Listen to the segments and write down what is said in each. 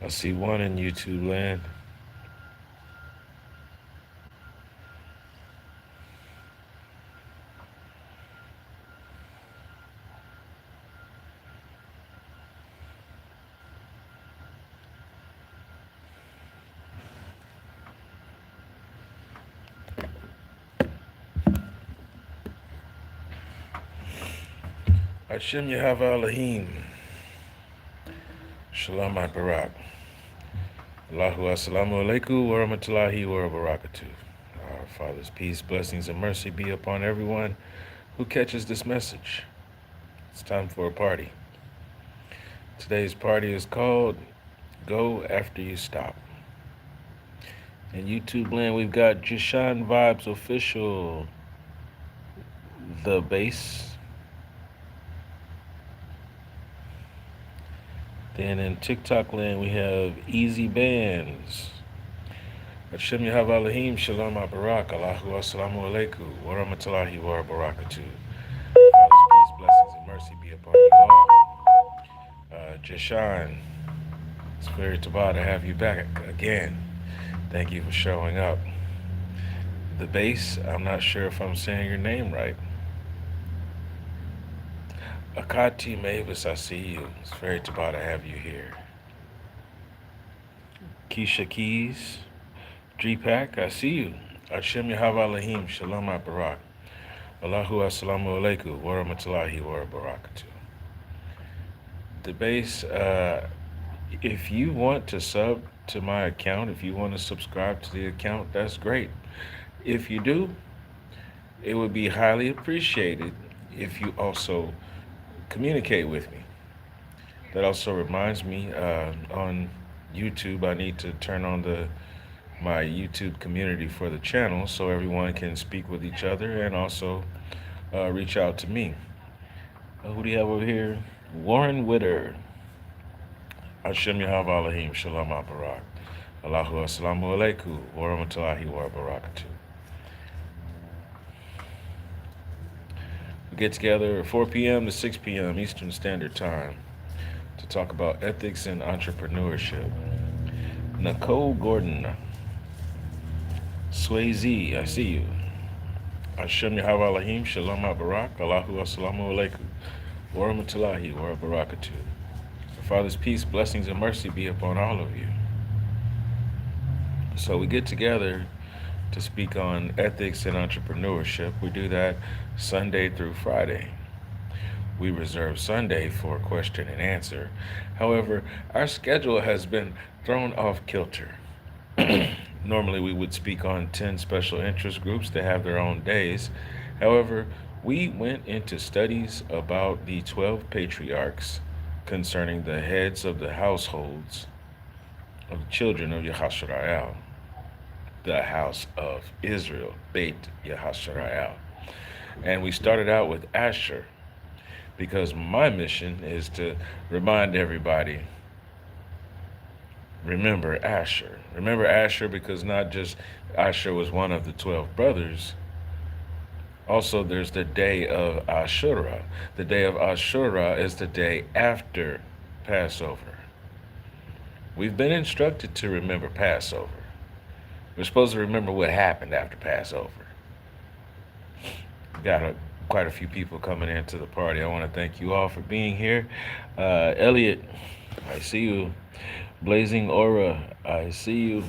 I see one in YouTube land. Hashem Yahweh Elohim. Shalom Barak. Allahu Assalamu Alaikum wa rahmatullahi wa barakatuh. Our Father's peace, blessings, and mercy be upon everyone who catches this message. It's time for a party. Today's party is called Go After You Stop. In YouTube land, we've got Jishan Vibes Official, The Bass. Then in TikTok land, we have Easy Bands. Hashem Yahweh Elohim, Shalom Barak, Allahu Assalamu Alaikum, wa rahmatullahi wa barakatuh. Father's peace, blessings, and mercy be upon you all. Jashan, it's very tabah to have you back again. Thank you for showing up. The Bass, I'm not sure if I'm saying your name right. Akati Mavis, I see you. It's very tabah to have you here. Keisha Keys, G-Pack, I see you. Hashem Yahweh Elohim, Shalom Barak. Allahu Assalamu Alaikum, wa rahmatullahi wa barakatuh. The Bass, if you want to sub to my account, if you want to subscribe to the account, that's great. If you do, it would be highly appreciated if you also communicate with me. That also reminds me, on YouTube, I need to turn on my YouTube community for the channel so everyone can speak with each other and also reach out to me. Who do you have over here? Warren Witter. Hashem Yahweh Elohim, Shalom Barak. Allahu Assalamu Alaikum, wa rahmatullahi wa barakatuh. We get together at 4 p.m. to 6 p.m. Eastern Standard Time to talk about ethics and entrepreneurship. Nicole Gordon. Swayze, I see you. Hashem Yahweh Elohim, Shalom Barak, Allahu Assalamu Alaikum, wa rahmatullahi wa barakatuh. The Father's peace, blessings, and mercy be upon all of you. So we get together to speak on ethics and entrepreneurship. We do that Sunday through Friday. We reserve Sunday for question and answer. However, our schedule has been thrown off kilter. Normally, we would speak on 10 special interest groups that have their own days. However, we went into studies about the 12 patriarchs concerning the heads of the households of the children of Yahasharael, the house of Israel, Beit Yahasharael. And we started out with Asher because my mission is to remind everybody, remember Asher. Remember Asher because not just Asher was one of the 12 brothers. Also, there's the day of Ashura. The day of Ashura is the day after Passover. We've been instructed to remember Passover. We're supposed to remember what happened after Passover. Got quite a few people coming into the party. I want to thank you all for being here. Elliot, I see you. Blazing Aura, I see you.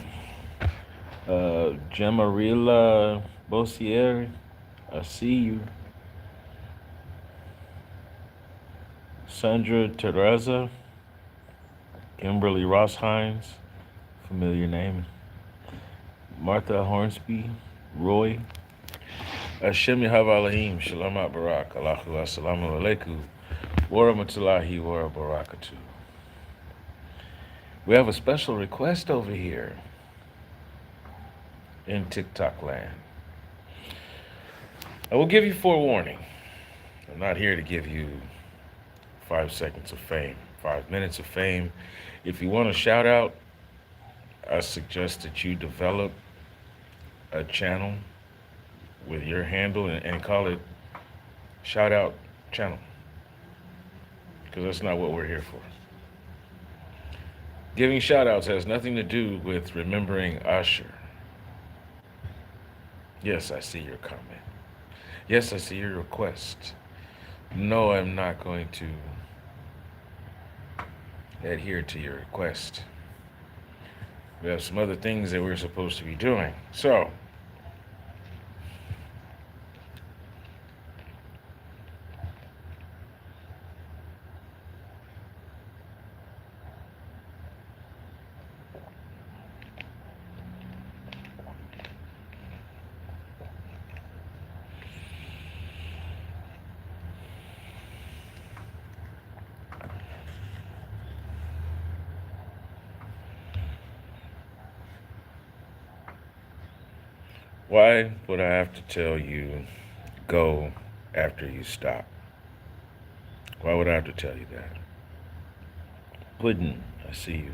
Gemarila Bossier, I see you. Sandra Teresa, Kimberly Ross Hines, familiar name. Martha Hornsby, Roy. Hashem Yahweh Elohim, Shalom Barak, Allahu Assalamu Alaikum, wa rahmatullahi wa barakatuh. We have a special request over here in TikTok land. I will give you forewarning. I'm not here to give you 5 seconds of fame, 5 minutes of fame. If you want to shout out, I suggest that you develop a channel with your handle and call it Shout Out Channel, because that's not what we're here for. Giving shout outs has nothing to do with remembering Usher. Yes, I see your comment. Yes, I see your request. No, I'm not going to adhere to your request. We have some other things that we're supposed to be doing. So, why would I have to tell you go after you stop? Why would I have to tell you that? Puddin', I see you.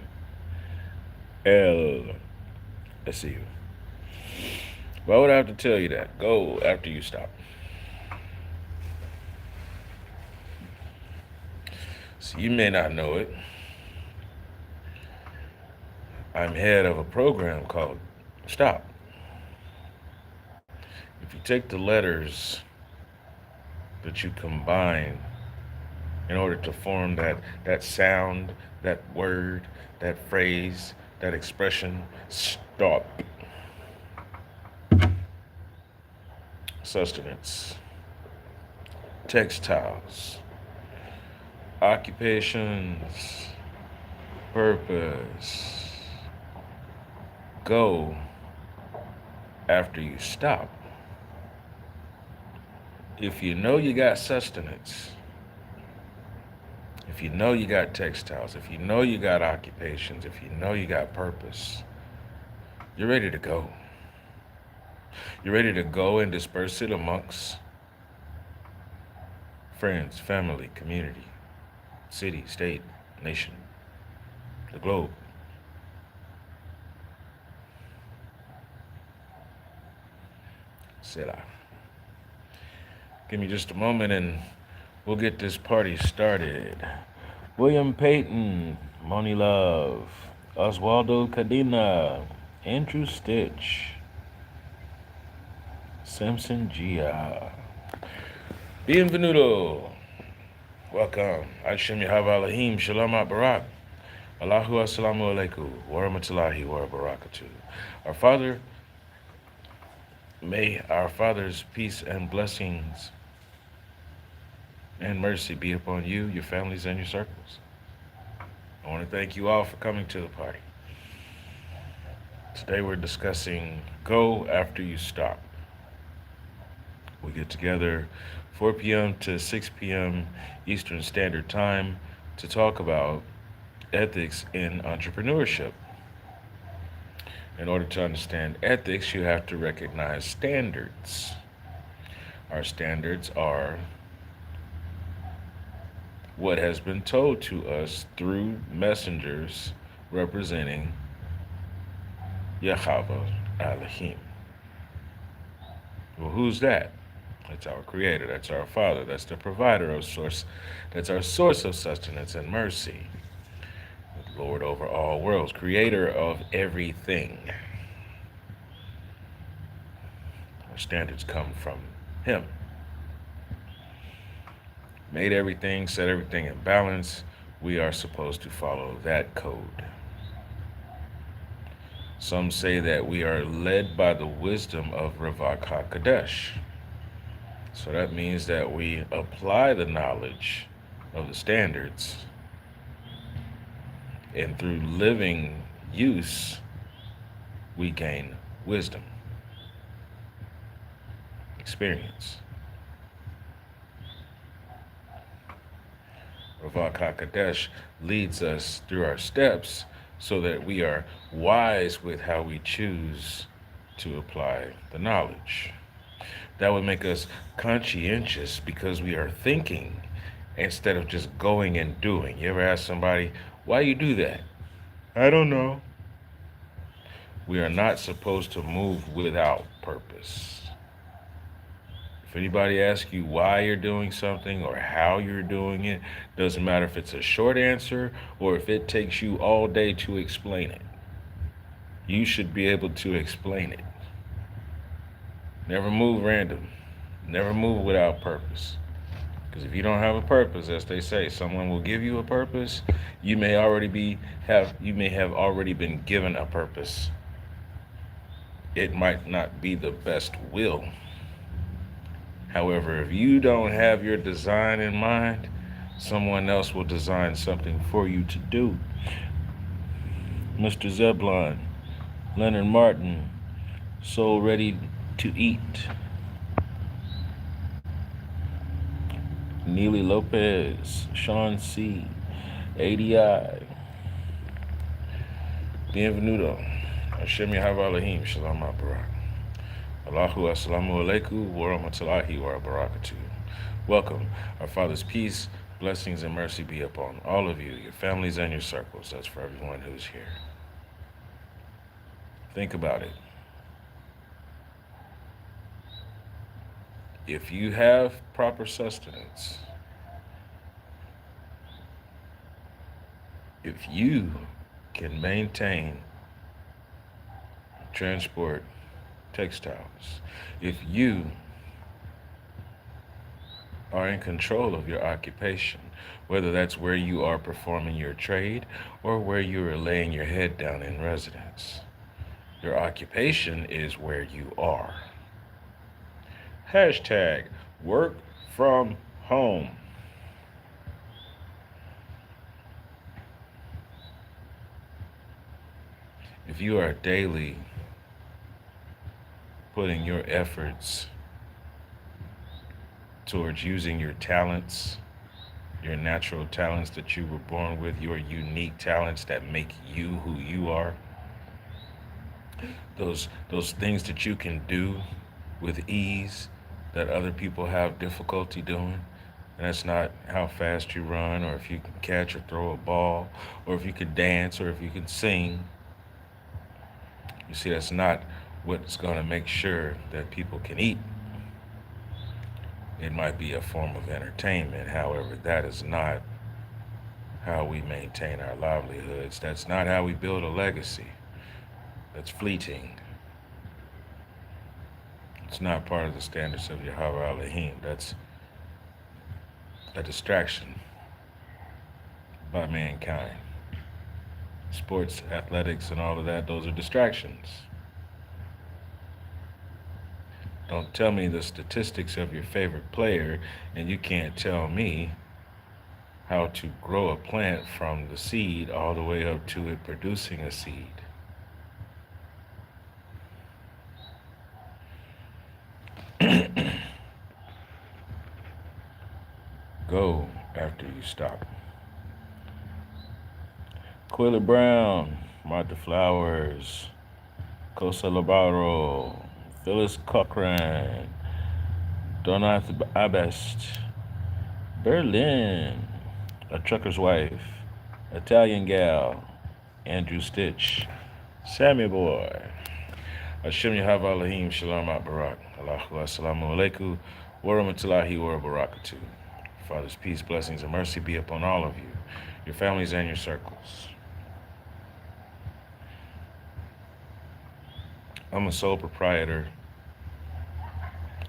L, I see you. Why would I have to tell you that? Go after you stop. So you may not know it. I'm head of a program called Stop. If you take the letters that you combine in order to form that sound, that word, that phrase, that expression, stop. Sustenance, textiles, occupations, purpose. Go after you stop. If you know you got sustenance, if you know you got textiles, if you know you got occupations, if you know you got purpose, you're ready to go. You're ready to go and disperse it amongst friends, family, community, city, state, nation, the globe. Selah. Give me just a moment and we'll get this party started. William Payton, Moni Love, Oswaldo Cadena, Andrew Stitch, Samson Gia. Bienvenido. Welcome. Hashem Yahweh Elohim, Shalom Barak. Allahu Assalamu Alaikum, wa rahmatullahi wa barakatuh. Our Father, may our Father's peace and blessings and mercy be upon you, your families, and your circles. I want to thank you all for coming to the party. Today we're discussing Go After You Stop. We get together 4 p.m. to 6 p.m. Eastern Standard Time to talk about ethics in entrepreneurship. In order to understand ethics, you have to recognize standards. Our standards are what has been told to us through messengers representing Yahweh Elohim. Well, who's that? That's our Creator. That's our Father. That's the provider of source. That's our source of sustenance and mercy. Lord over all worlds, Creator of everything. Our standards come from Him. Made everything, set everything in balance. We are supposed to follow that code. Some say that we are led by the wisdom of Ravak HaKadosh. So that means that we apply the knowledge of the standards, and through living use, we gain wisdom, experience. Ravak HaKadosh leads us through our steps so that we are wise with how we choose to apply the knowledge. That would make us conscientious because we are thinking instead of just going and doing. You ever ask somebody, why you do that? I don't know. We are not supposed to move without purpose. If anybody asks you why you're doing something or how you're doing it, doesn't matter if it's a short answer or if it takes you all day to explain it. You should be able to explain it. Never move random. Never move without purpose. Because if you don't have a purpose, as they say, someone will give you a purpose. You may have already been given a purpose. It might not be the best will. However, if you don't have your design in mind, someone else will design something for you to do. Mr. Zeblon, Leonard Martin, So Ready to Eat. Neely Lopez, Sean C., ADI, Bienvenuto, Hashem Yahweh Elohim, Shalom Barak. Allahu Assalamu Alaikum, wa rahmatullahi wa barakatuh. Welcome. Our Father's peace, blessings, and mercy be upon all of you, your families, and your circles. That's for everyone who's here. Think about it. If you have proper sustenance, if you can maintain, transport textiles, if you are in control of your occupation, whether that's where you are performing your trade or where you are laying your head down in residence, your occupation is where you are. Hashtag work from home. If you are daily putting your efforts towards using your talents, your natural talents that you were born with, your unique talents that make you who you are, those things that you can do with ease that other people have difficulty doing. And that's not how fast you run, or if you can catch or throw a ball, or if you can dance, or if you can sing. You see, that's not what's going to make sure that people can eat. It might be a form of entertainment. However, that is not how we maintain our livelihoods. That's not how we build a legacy. That's fleeting. It's not part of the standards of Yahweh Elohim. That's a distraction by mankind. Sports, athletics, and all of that, those are distractions. Don't tell me the statistics of your favorite player, and you can't tell me how to grow a plant from the seed all the way up to it producing a seed. Go after you stop. Quilla Brown, Martha Flowers, Cosa Labaro, Phyllis Cochran, Donath Abest, Berlin, A Trucker's Wife, Italian Gal, Andrew Stitch, Sammy Boy, Hashem Yahweh Elohim, Shalom Barak, Allahu Assalamu Alaikum, wa rahmatullahi wa barakatuh. Father's peace, blessings, and mercy be upon all of you, your families, and your circles. I'm a sole proprietor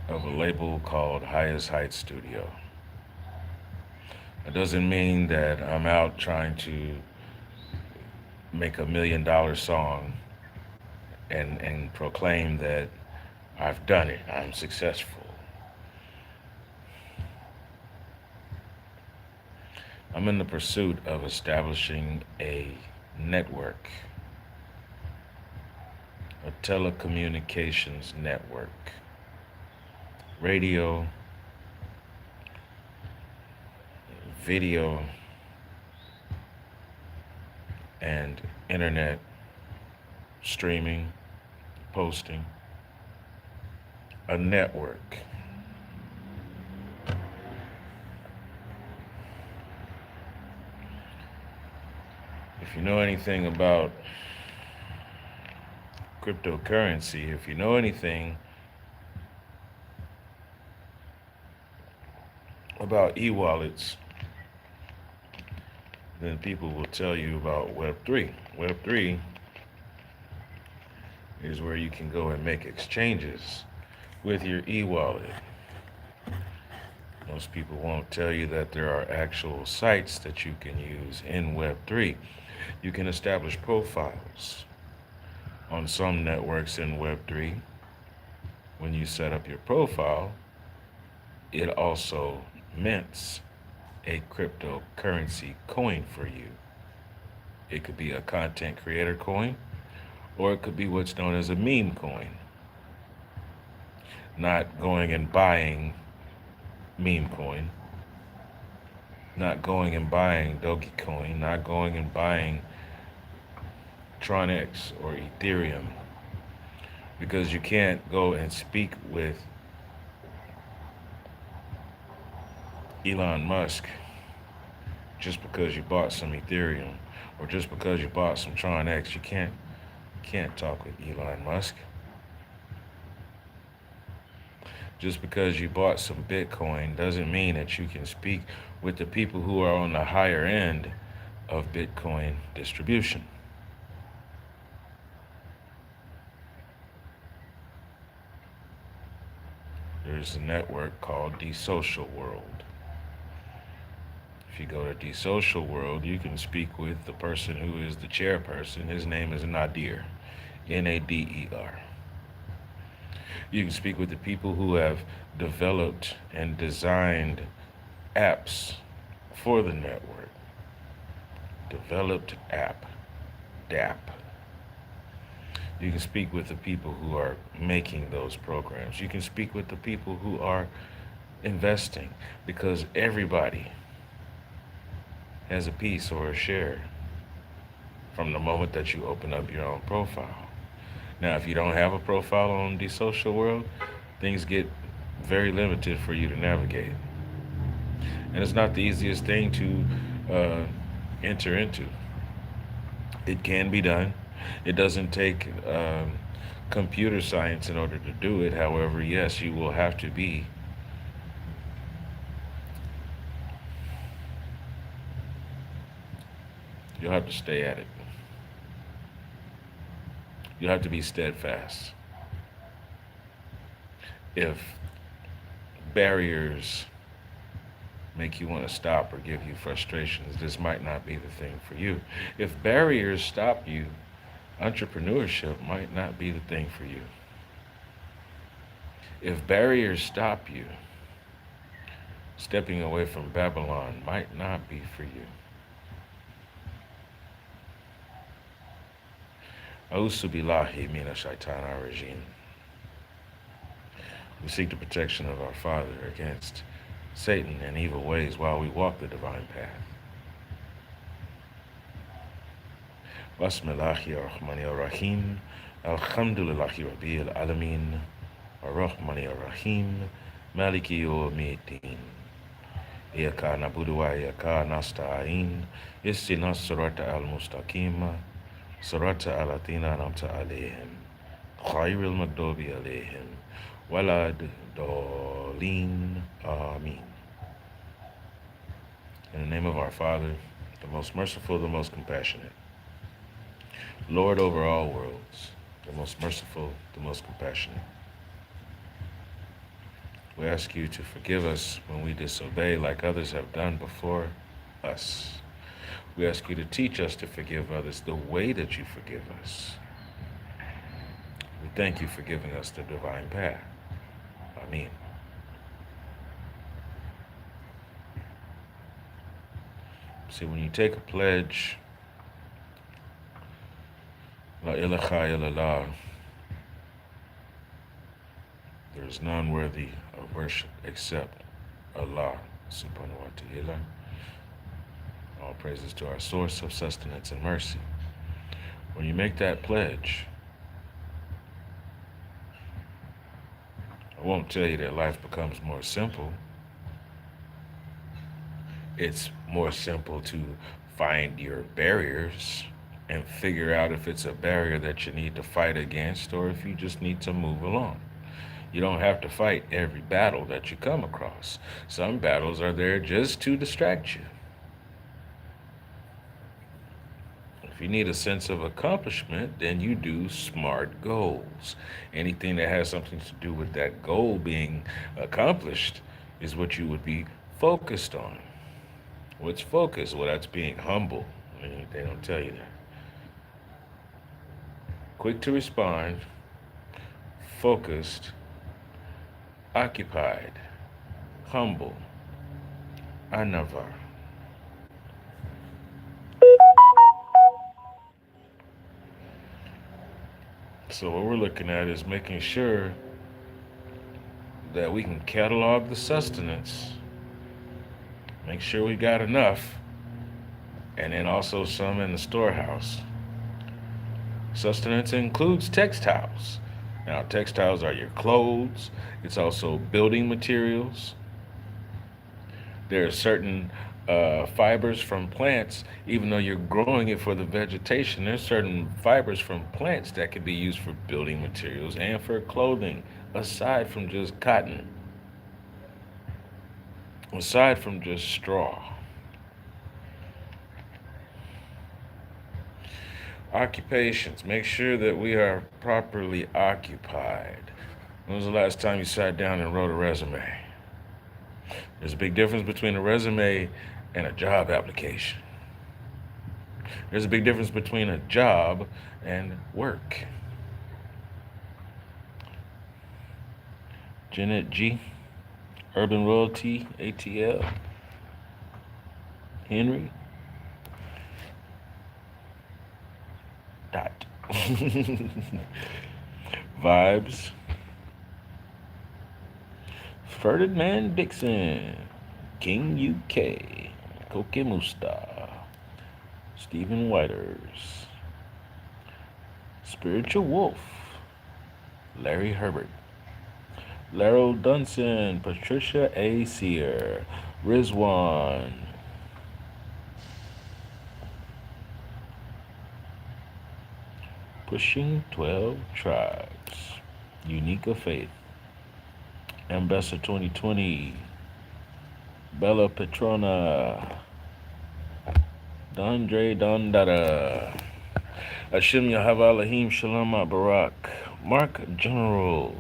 of a label called Highest Heights Studio. It doesn't mean that I'm out trying to make $1 million song and proclaim that I've done it, I'm successful. I'm in the pursuit of establishing a network, a telecommunications network, radio, video, and internet streaming, posting, a network. If you know anything about cryptocurrency, if you know anything about e-wallets, then people will tell you about Web3. Web3 is where you can go and make exchanges with your e-wallet. Most people won't tell you that there are actual sites that you can use in Web3. You can establish profiles on some networks in Web3. When you set up your profile, it also mints a cryptocurrency coin for you. It could be a content creator coin, or it could be what's known as a meme coin. Not going and buying meme coin, not going and buying Dogecoin, not going and buying Tron-X or Ethereum, because you can't go and speak with Elon Musk just because you bought some Ethereum, or just because you bought some Tron-X. You can't talk with Elon Musk. Just because you bought some Bitcoin doesn't mean that you can speak with the people who are on the higher end of Bitcoin distribution. There's a network called The Social World. If you go to The Social World, you can speak with the person who is the chairperson. His name is Nader, Nader. You can speak with the people who have developed and designed apps for the network. Developed app, DApp. You can speak with the people who are making those programs. You can speak with the people who are investing, because everybody has a piece or a share from the moment that you open up your own profile. Now, if you don't have a profile on The Social World, things get very limited for you to navigate. And it's not the easiest thing to enter into. It can be done. It doesn't take computer science in order to do it. However, yes, you will have to be you'll have to stay at it. You'll have to be steadfast. If barriers make you want to stop or give you frustrations, this might not be the thing for you. If barriers stop you, entrepreneurship might not be the thing for you. If barriers stop you, stepping away from Babylon might not be for you. A'udhu billahi minash shaitanir rajim. We seek the protection of our Father against Satan and evil ways while we walk the divine path. Bismillahi ar-Rahmani ar-Rahim. Alhamdulillahi Rabbil Alameen. Ar-Rahmani ar-Rahim. Maliki yawmiddin. Iyaka na'budu wa iyaka nasta'in. Ihdinas sirata al-mustaqim. Sirata allatheena an'amta alayhim. Ghayril maghdubi alayhim walad dallin. Amin. In the name of our Father, the most merciful, the most compassionate, Lord over all worlds, the most merciful, the most compassionate. We ask you to forgive us when we disobey like others have done before us. We ask you to teach us to forgive others the way that you forgive us. We thank you for giving us the divine path. Amen. See, when you take a pledge, La ilaha illallah, there is none worthy of worship except Allah subhanahu wa ta'ala. All praises to our source of sustenance and mercy. When you make that pledge, I won't tell you that life becomes more simple. It's more simple to find your barriers and figure out if it's a barrier that you need to fight against or if you just need to move along. You don't have to fight every battle that you come across. Some battles are there just to distract you. If you need a sense of accomplishment, then you do SMART goals. Anything that has something to do with that goal being accomplished is what you would be focused on. What's focus? Well, that's being humble. They don't tell you that. Quick to respond, focused, occupied, humble, anavar. So what we're looking at is making sure that we can catalog the sustenance, make sure we got enough, and then also some in the storehouse. Sustenance includes textiles. Now, textiles are your clothes. It's also building materials. There are certain fibers from plants, even though you're growing it for the vegetation, there's certain fibers from plants that can be used for building materials and for clothing, aside from just cotton, aside from just straw. Occupations. Make sure that we are properly occupied. When was the last time you sat down and wrote a resume? There's a big difference between a resume and a job application. There's a big difference between a job and work. Janet G, Urban Royalty, ATL, Henry, Dot. Vibes, Ferdinand Dixon, King UK, Koke Musta, Stephen Whiters, Spiritual Wolf, Larry Herbert, Laryl Dunson, Patricia A. Sear, Rizwan, Pushing 12 Tribes, Unique of Faith, Ambassador 2020, Bella Petrona, Dondre Dondada, Hashem Yahweh Elohim Shalom Barak, Mark General,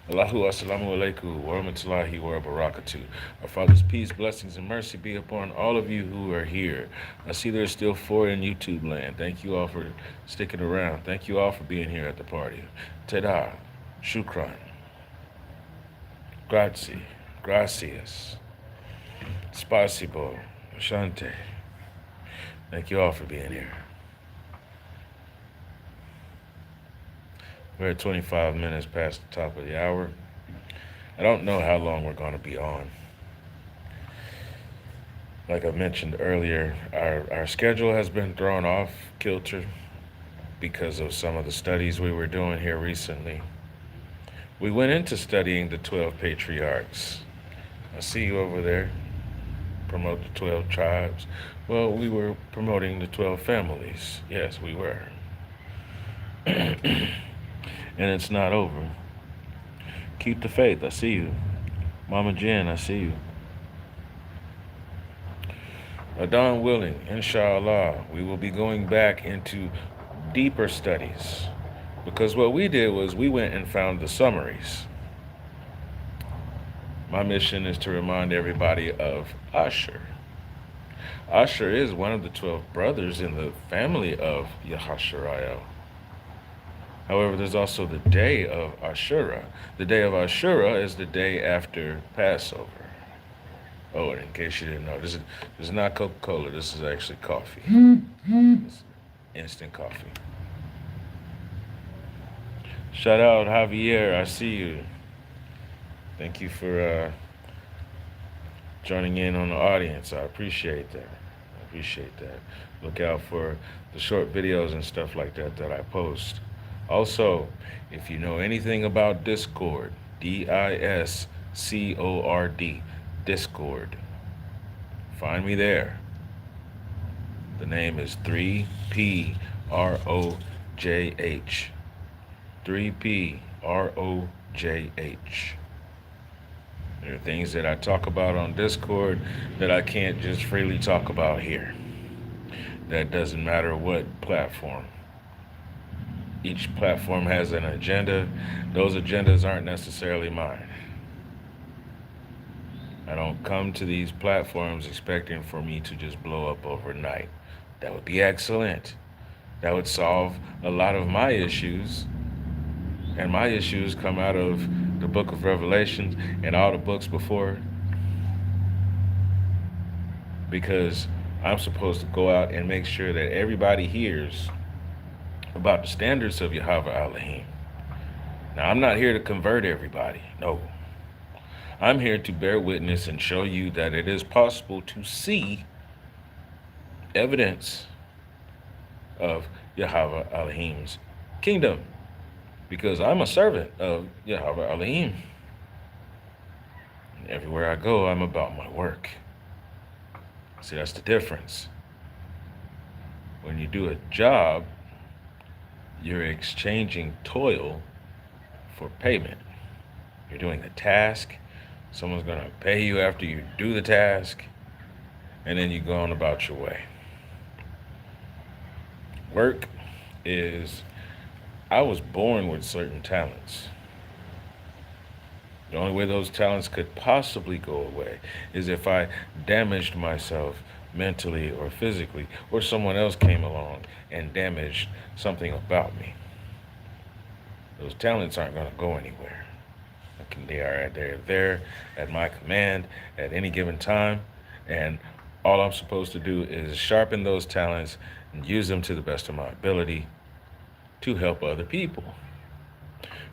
Allahu Assalamu Alaikum, wa rahmatullahi wa barakatuh. Our Father's peace, blessings, and mercy be upon all of you who are here. I see there's still 4 in YouTube land. Thank you all for sticking around. Thank you all for being here at the party. Teda, Shukran, Grazie, Gracias, Spasibo, Shante. Thank you all for being here. We're at 25 minutes past the top of the hour. I don't know how long we're going to be on. Like I mentioned earlier, our schedule has been thrown off kilter because of some of the studies we were doing here recently. We went into studying the 12 patriarchs. I see you over there. Promote the 12 tribes. Well, we were promoting the 12 families. Yes, we were. And it's not over. Keep the faith. I see you. Mama Jen, I see you. Adon willing, inshallah, we will be going back into deeper studies. Because what we did was we went and found the summaries. My mission is to remind everybody of Asher. Asher is one of the 12 brothers in the family of Yahashariah. However, there's also the day of Ashura. The day of Ashura is the day after Passover. Oh, and in case you didn't know, this is not Coca-Cola. This is actually coffee. It's instant coffee. Shout out Javier, I see you. Thank you for joining in on the audience. I appreciate that. Look out for the short videos and stuff like that that I post. Also, if you know anything about Discord, Discord, Discord, find me there. The name is 3PROJH. 3PROJH. JH. There are things that I talk about on Discord that I can't just freely talk about here. That doesn't matter what platform. Each platform has an agenda. Those agendas aren't necessarily mine. I don't come to these platforms expecting for me to just blow up overnight. That would be excellent. That would solve a lot of my issues. And my issues come out of the book of Revelations and all the books before. Because I'm supposed to go out and make sure that everybody hears about the standards of Yahweh Elohim. Now, I'm not here to convert everybody. No. I'm here to bear witness and show you that it is possible to see evidence of Yahweh Elohim's kingdom. Because I'm a servant of Yahweh Elohim. And everywhere I go, I'm about my work. See, that's the difference. When you do a job, you're exchanging toil for payment. You're doing a task. Someone's going to pay you after you do the task, and then you go on about your way. Work is, I was born with certain talents. The only way those talents could possibly go away is if I damaged myself mentally or physically, or someone else came along and damaged something about me. Those talents aren't going to go anywhere. They're there at my command at any given time, and all I'm supposed to do is sharpen those talents and use them to the best of my ability to help other people.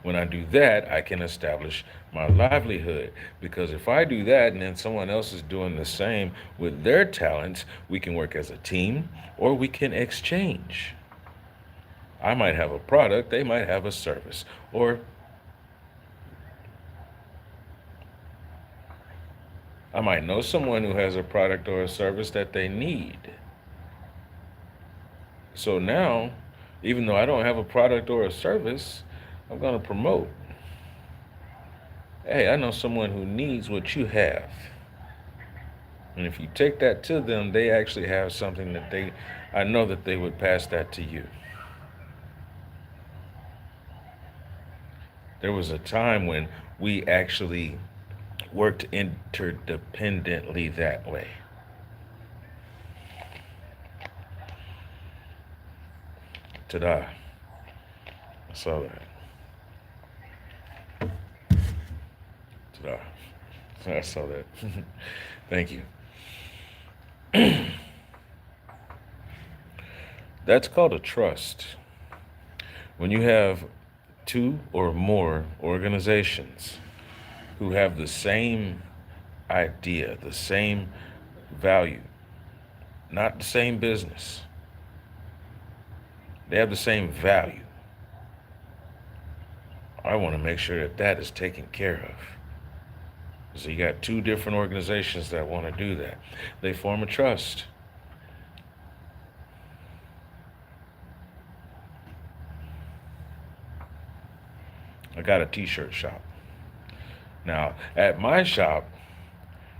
When I do that, I can establish my livelihood, because if I do that and then someone else is doing the same with their talents, we can work as a team or we can exchange. I might have a product, they might have a service, or I might know someone who has a product or a service that they need. So now, even though I don't have a product or a service, I'm going to promote. Hey, I know someone who needs what you have. And if you take that to them, they actually have something that I know that they would pass that to you. There was a time when we actually worked interdependently that way. Ta-da. I saw that. Ta-da. I saw that. Thank you. That's called a trust. When you have two or more organizations who have the same idea, the same value, not the same business. They have the same value. I want to make sure that that is taken care of. So you got two different organizations that want to do that. They form a trust. I got a t-shirt shop. Now, at my shop,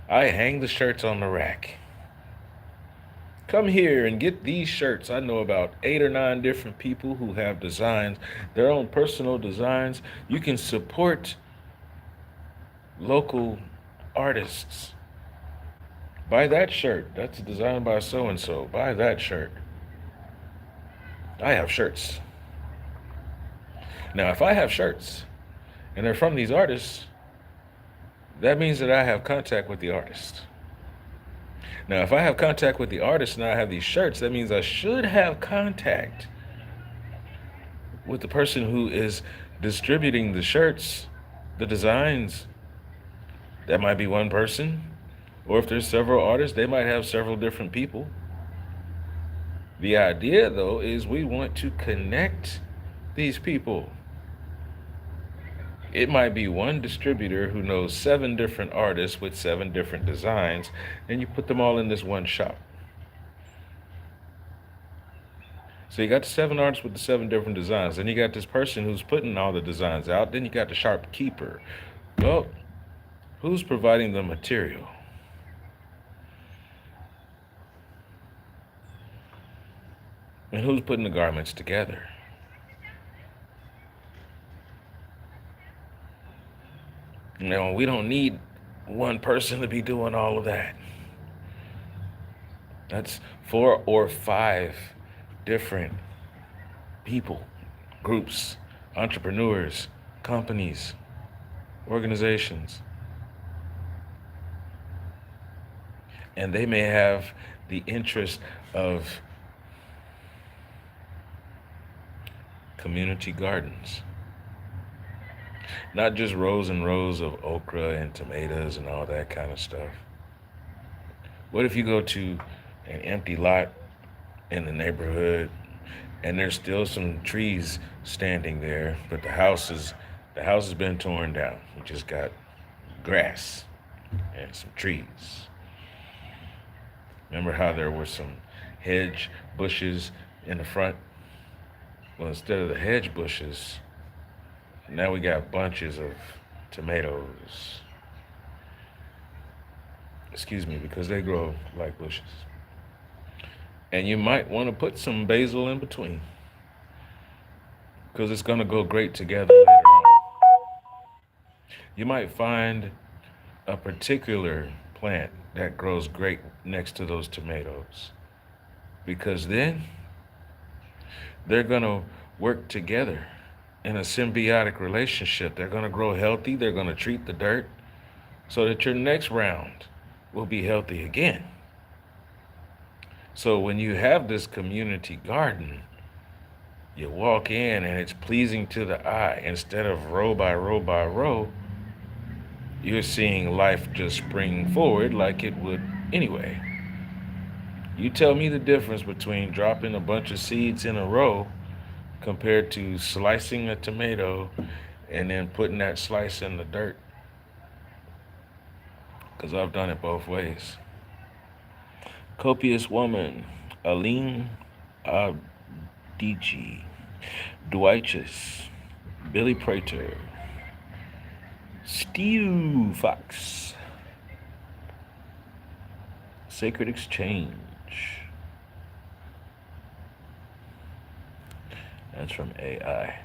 I hang the shirts on the rack. Come here and get these shirts. I know about 8 or 9 different people who have designs, their own personal designs. You can support local artists. Buy that shirt. That's designed by so-and-so. Buy that shirt. I have shirts. Now, if I have shirts and they're from these artists, that means that I have contact with the artist. Now, if I have contact with the artist and I have these shirts, that means I should have contact with the person who is distributing the shirts, the designs. That might be one person, or if there's several artists, they might have several different people. The idea, though, is we want to connect these people. It might be one distributor who knows 7 different artists with 7 different designs, and you put them all in this one shop. So you got the 7 artists with the 7 different designs. Then you got this person who's putting all the designs out. Then you got the shopkeeper. Well, who's providing the material? And who's putting the garments together? We don't need one person to be doing all of that. That's 4 or 5 different people, groups, entrepreneurs, companies, organizations. And they may have the interest of community gardens. Not just rows and rows of okra and tomatoes and all that kind of stuff. What if you go to an empty lot in the neighborhood and there's still some trees standing there, but the house has been torn down. We just got grass and some trees. Remember how there were some hedge bushes in the front? Well, instead of the hedge bushes, now we got bunches of tomatoes. Excuse me, because they grow like bushes. And you might want to put some basil in between because it's going to go great together later on. You might find a particular plant that grows great next to those tomatoes because then they're going to work together in a symbiotic relationship. They're going to grow healthy. They're going to treat the dirt so that your next round will be healthy again. So when you have this community garden, you walk in and it's pleasing to the eye. Instead of row by row by row, you're seeing life just spring forward like it would anyway. You tell me the difference between dropping a bunch of seeds in a row compared to slicing a tomato and then putting that slice in the dirt. Because I've done it both ways. Copious Woman, Aline Abdici, Dwightus, Billy Prater, Steve Fox, Sacred Exchange. That's from AI.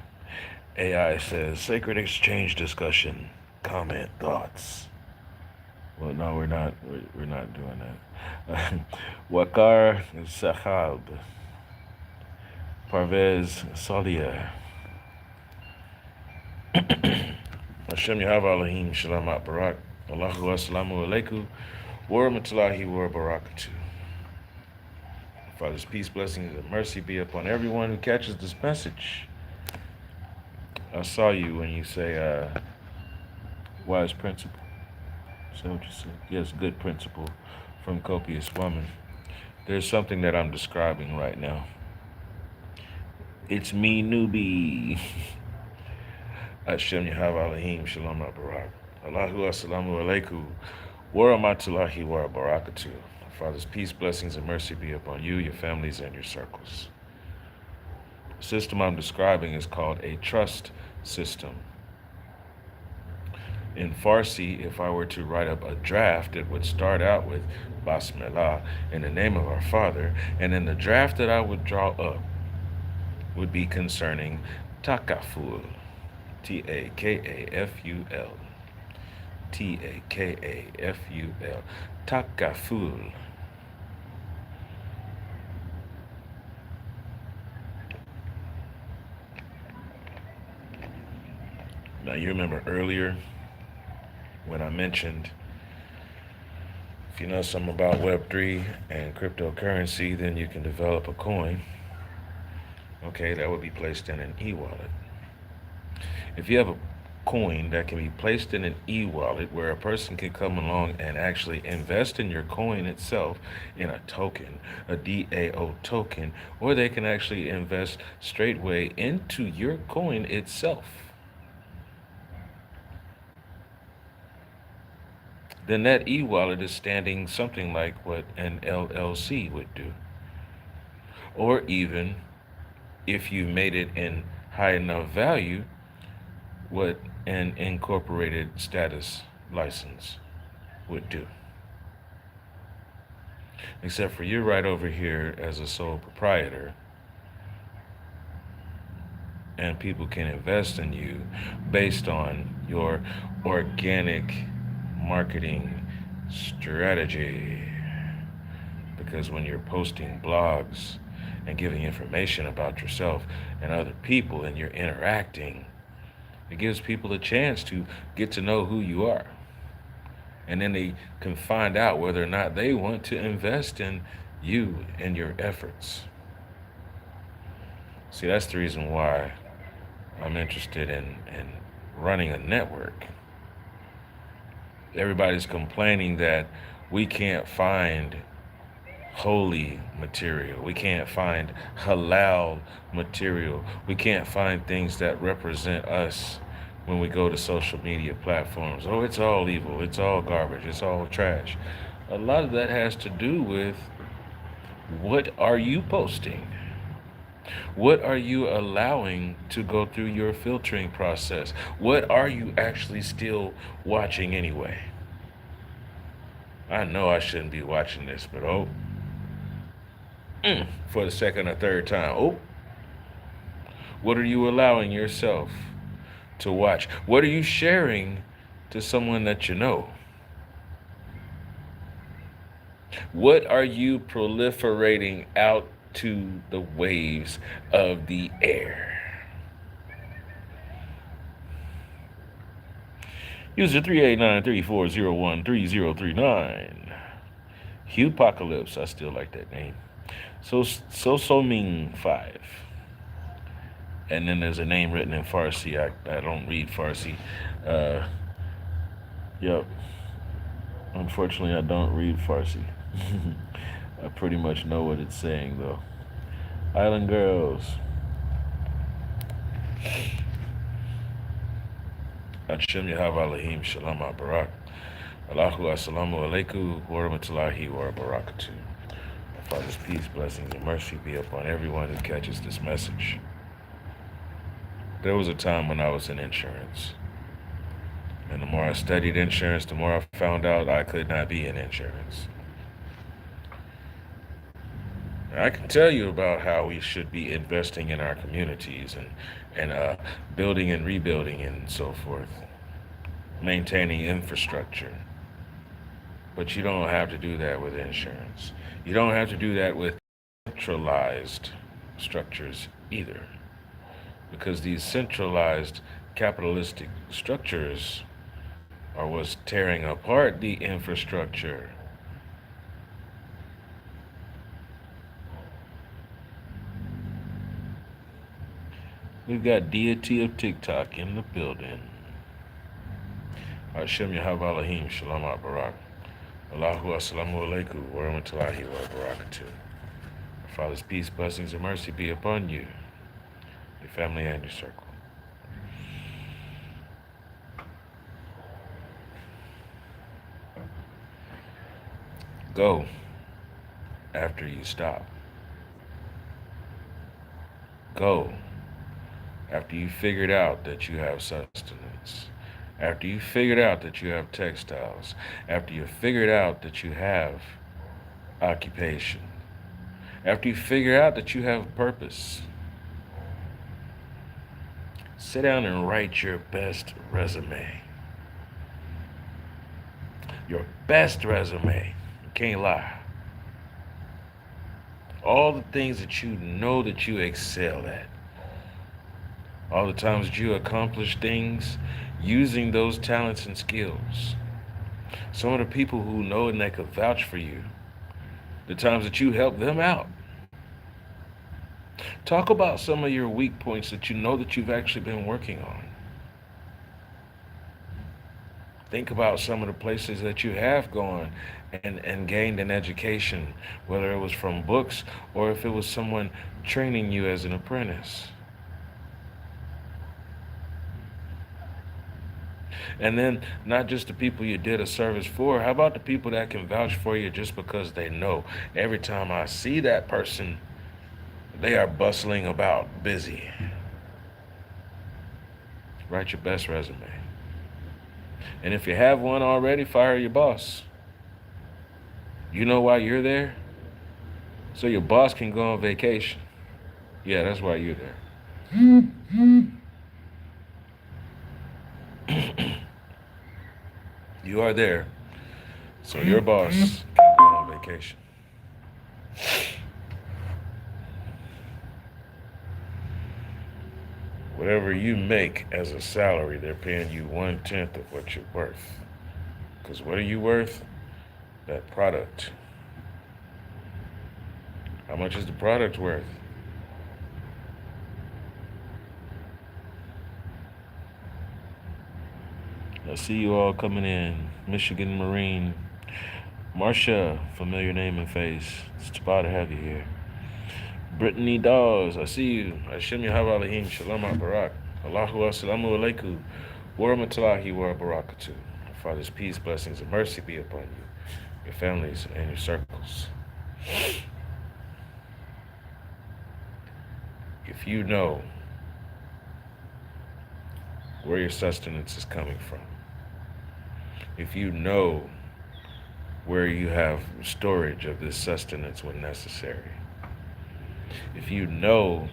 AI says, Sacred Exchange discussion, comment, thoughts. Well, no, we're not. We're not doing that. Wakar Sahab, Parvez Salia, Hashem Yahweh Elohim Shalom Barak, Allahu Assalamu Alaikum, Wa Rahmatullahi wa Barakatuh. Father's peace, blessings, and mercy be upon everyone who catches this message. I saw you when you say wise principle. Is that what you said? Yes, good principle from Copious Woman. There's something that I'm describing right now. It's me, newbie. Hashem Yahweh Elohim Shalom Barak. Allahu Assalamu Alaikum. Wa Rahmatullahi wa Barakatuh. Father's peace, blessings, and mercy be upon you, your families, and your circles. The system I'm describing is called a trust system. In Farsi, if I were to write up a draft, it would start out with Basmillah, in the name of our Father, and then the draft that I would draw up would be concerning Takaful, Takaful, Takaful, Takaful. Now you remember earlier when I mentioned, if you know something about Web3 and cryptocurrency, then you can develop a coin. Okay, that would be placed in an e-wallet. If you have a coin that can be placed in an e-wallet where a person can come along and actually invest in your coin itself in a token, a DAO token, or they can actually invest straightway into your coin itself, then that e-wallet is standing something like what an LLC would do, or even if you made it in high enough value, what an incorporated status license would do. Except for you're right over here as a sole proprietor, and people can invest in you based on your organic marketing strategy. Because when you're posting blogs and giving information about yourself and other people and you're interacting, it gives people a chance to get to know who you are. And then they can find out whether or not they want to invest in you and your efforts. See, that's the reason why I'm interested in running a network. Everybody's complaining that we can't find holy material. We can't find halal material. We can't find things that represent us when we go to social media platforms. Oh, it's all evil. It's all garbage. It's all trash. A lot of that has to do with what are you posting? What are you allowing to go through your filtering process? What are you actually still watching anyway? I know I shouldn't be watching this, but for the second or third time. Oh, what are you allowing yourself to watch? What are you sharing to someone that you know? What are you proliferating out to the waves of the air? User 389-3401-3039. Hugh Apocalypse, I still like that name. So Ming 5. And then there's a name written in Farsi. I don't read Farsi. Uh, yep. Unfortunately, I don't read Farsi. I pretty much know what it's saying, though. Island Girls. Hashem Yahav Alahim Shalom Barak. Allahu Assalamu Alaikum wa Rahmatullahi wa Barakatuh. Father's peace, blessings, and mercy be upon everyone who catches this message. There was a time when I was in insurance. And the more I studied insurance, the more I found out I could not be in insurance. I can tell you about how we should be investing in our communities and building and rebuilding and so forth, maintaining infrastructure. But you don't have to do that with insurance. You don't have to do that with centralized structures either. Because these centralized capitalistic structures are what's tearing apart the infrastructure. We've got deity of TikTok in the building. Hashem Yahav Alahim Shalom Barak. Allahu Assalamu Alaikum wa Rahmatullahi wa Barakatuh. Father's peace, blessings, and mercy be upon you, your family, and your circle. Go after you stop. Go after you figured out that you have sustenance. After you figured out that you have textiles. After you figured out that you have occupation. After you figure out that you have purpose. Sit down and write your best resume. Your best resume. You can't lie. All the things that you know that you excel at. All the times that you accomplish things using those talents and skills. Some of the people who know and they could vouch for you. The times that you help them out. Talk about some of your weak points that you know that you've actually been working on. Think about some of the places that you have gone and gained an education, whether it was from books or if it was someone training you as an apprentice. And then not just the people you did a service for, how about the people that can vouch for you just because they know every time I see that person, They are bustling about, busy. Write your best resume. And if you have one already, fire your boss. You know why you're there? So your boss can go on vacation. Yeah, that's why you're there. You are there so your boss can go on vacation. Whatever you make as a salary, they're paying you 1/10 of what you're worth. Because what are you worth? That product. How much is the product worth? I see you all coming in. Michigan Marine. Marcia, familiar name and face. It's a to have you here. Brittany Dawes, I see you. Hashem Yahweh Elohim, Shalom Barak. Allahu Assalamu Alaikum. Wa Rahmatullahi wa Barakatuh. Father's peace, blessings, and mercy be upon you, your families, and your circles. If you know where your sustenance is coming from, if you know where you have storage of this sustenance when necessary, if you know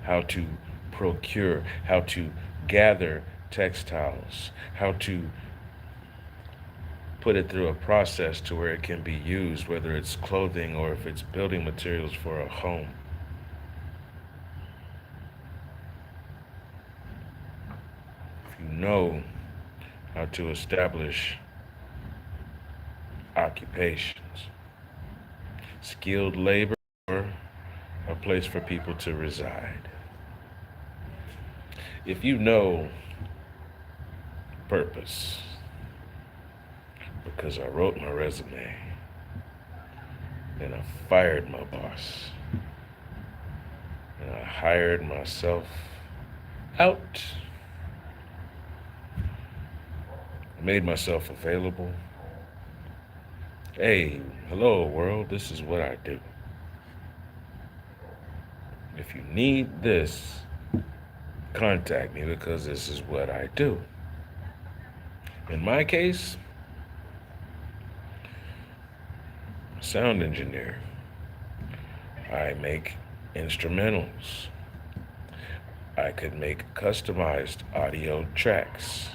how to procure, how to gather textiles, how to put it through a process to where it can be used, whether it's clothing or if it's building materials for a home. If you know how to establish occupations, skilled labor, a place for people to reside. If you know purpose, because I wrote my resume, and I fired my boss, and I hired myself out, I made myself available. Hey, hello world, this is what I do. If you need this, contact me because this is what I do. In my case, sound engineer. I make instrumentals. I could make customized audio tracks.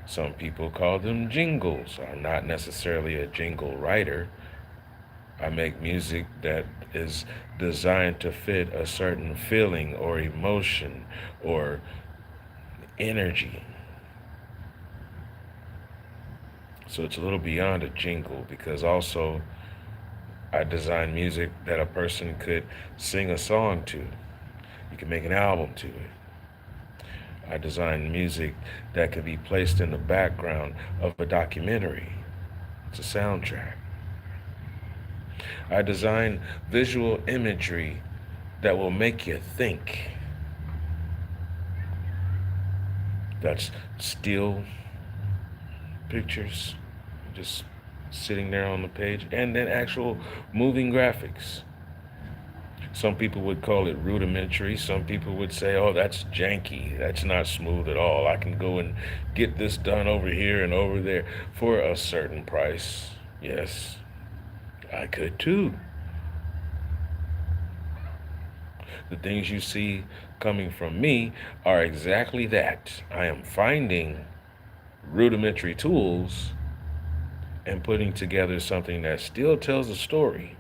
Some people call them jingles. I'm not necessarily a jingle writer. I make music that is designed to fit a certain feeling or emotion or energy. So it's a little beyond a jingle, because also I design music that a person could sing a song to. You can make an album to it. I design music that could be placed in the background of a documentary. It's a soundtrack. I design visual imagery that will make you think. That's still pictures, just sitting there on the page, and then actual moving graphics. Some people would call it rudimentary. Some people would say, oh, that's janky. That's not smooth at all. I can go and get this done over here and over there for a certain price. Yes, I could too. The things you see coming from me are exactly that. I am finding rudimentary tools and putting together something that still tells a story.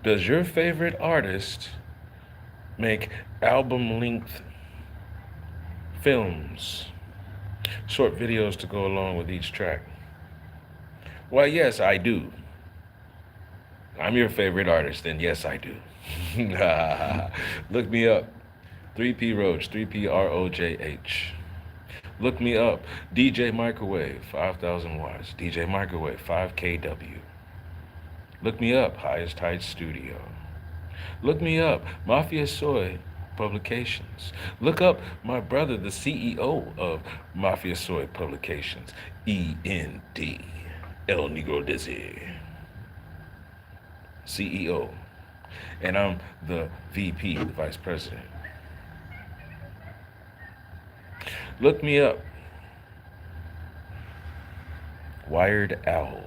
Does your favorite artist make album-length films, short videos to go along with each track? Why, yes, I do. I'm your favorite artist, and yes, I do. Look me up. 3P Roach, 3PROJH. Look me up. DJ Microwave, 5,000 watts. DJ Microwave, 5KW. Look me up. Highest Heights Studio. Look me up. Mafia Soy Publications. Look up my brother, the CEO of Mafia Soy Publications, END, El Negro Dizzy. CEO, and I'm the VP, the Vice President. Look me up, Wired Owl,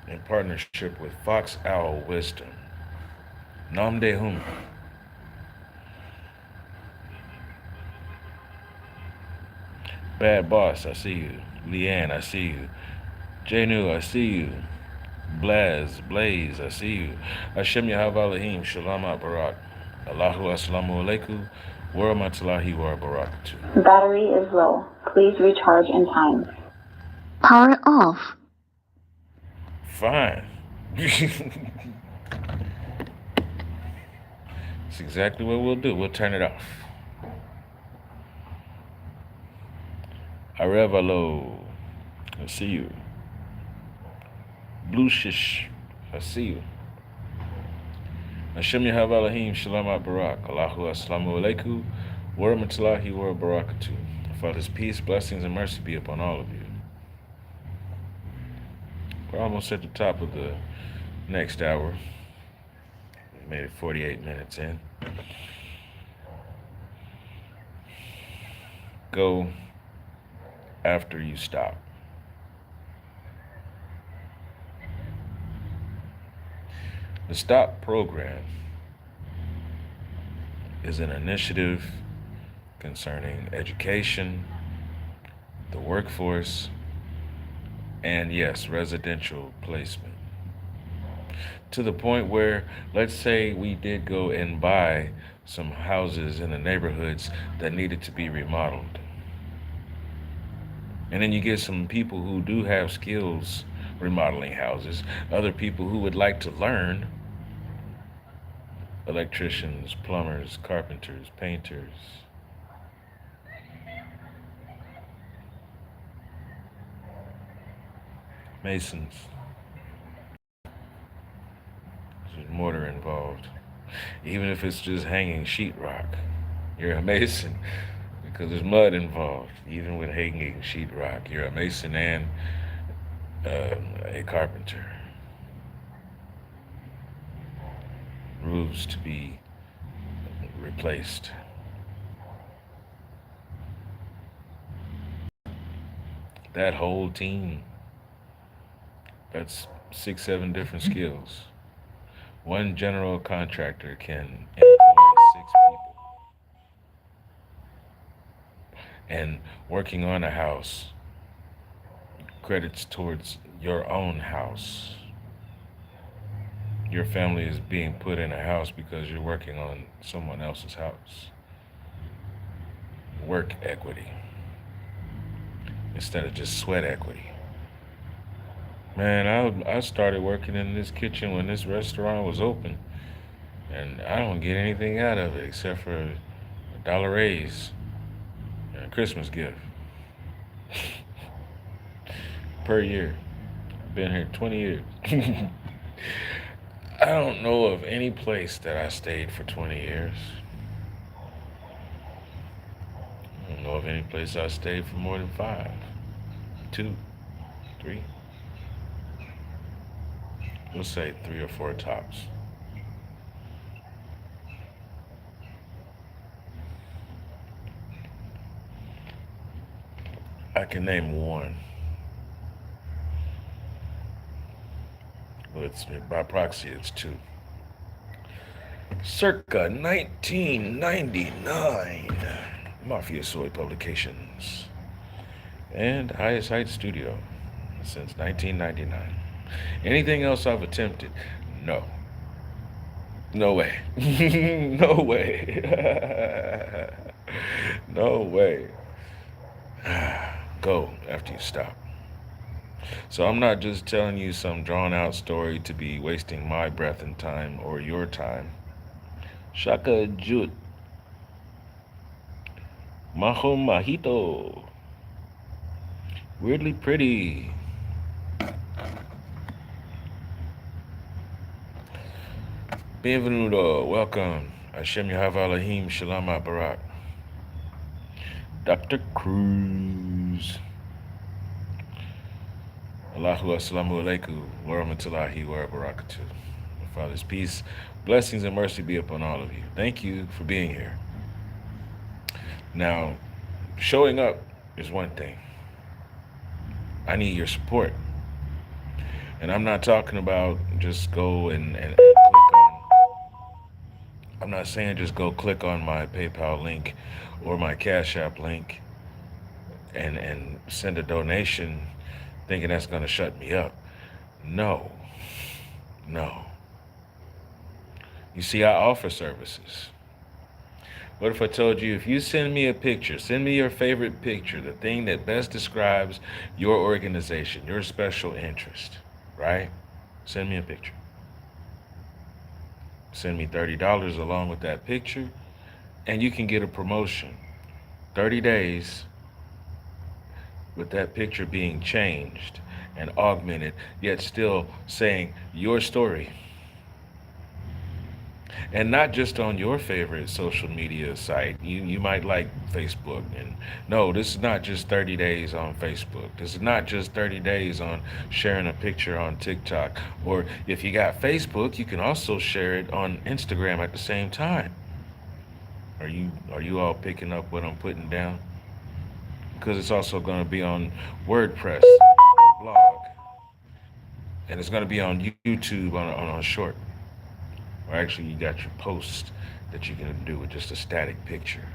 in partnership with Fox Owl Wisdom. Nam De Hum. Bad Boss, I see you. Leanne, I see you. Janu, I see you. Blaze, I see you. Hashem Yahavalahim, Shalom Barak. Allahu Assalamu Alaikum. Wa Rahmatullahi wa Barakatuh. Battery is low. Please recharge in time. Power off. Fine. It's exactly what we'll do. We'll turn it off. Arevalo, I see you. Blue Shish, I see you. Hashem Yahavalahim, Shalom Barak. Allahu Assalamu Alaikum. Wa Rahmatullahi wa Barakatuh. Father's peace, blessings, and mercy be upon all of you. We're almost at the top of the next hour. We made it 48 minutes in. Go after you stop. The STOP program is an initiative concerning education, the workforce, and yes, residential placement. To the point where, let's say we did go and buy some houses in the neighborhoods that needed to be remodeled. And then you get some people who do have skills remodeling houses, other people who would like to learn, electricians, plumbers, carpenters, painters. Masons. There's mortar involved. Even if it's just hanging sheetrock, you're a mason because there's mud involved. Even with hanging sheetrock, you're a mason and a carpenter. Roofs to be replaced. That whole team, that's 6, 7 different skills. One general contractor can employ 6 people. And working on a house credits towards your own house. Your family is being put in a house because you're working on someone else's house. Work equity instead of just sweat equity. Man, I started working in this kitchen when this restaurant was open, and I don't get anything out of it except for a dollar raise and a Christmas gift per year. I've been here 20 years. I don't know of any place that I stayed for 20 years. I don't know of any place I stayed for more than 5, 2, 3. We'll say 3 or 4 tops. I can name one. Well, by proxy, it's 2. Circa 1999, Mafia Soy Publications and Highest Heights Studio since 1999. Anything else I've attempted? No. No way. No way. No way. Go after you stop. So I'm not just telling you some drawn out story to be wasting my breath and time or your time. Shaka Jut. Maho Mahito. Weirdly pretty. Bienvenuto, welcome. Hashem Yahavalahim, Shalom Barak. Dr. Cruz. Allahu Assalamu Alaikum, wa Rahmatullahi wa Barakatuh. Father's peace, blessings, and mercy be upon all of you. Thank you for being here. Now, showing up is one thing. I need your support. And I'm not talking about just go and click on, I'm not saying just go click on my PayPal link or my Cash App link and send a donation thinking that's going to shut me up. No, no. You see, I offer services. What if I told you, if you send me a picture, send me your favorite picture, the thing that best describes your organization, your special interest, right? Send me a picture. Send me $30 along with that picture, and you can get a promotion. 30 days with that picture being changed and augmented, yet still saying your story. And not just on your favorite social media site. You might like Facebook. And no, this is not just 30 days on Facebook. This is not just 30 days on sharing a picture on TikTok. Or if you got Facebook, you can also share it on Instagram at the same time. Are you all picking up what I'm putting down? Because it's also going to be on WordPress, blog, and it's going to be on YouTube on a short. Or actually, you got your post that you can do with just a static picture.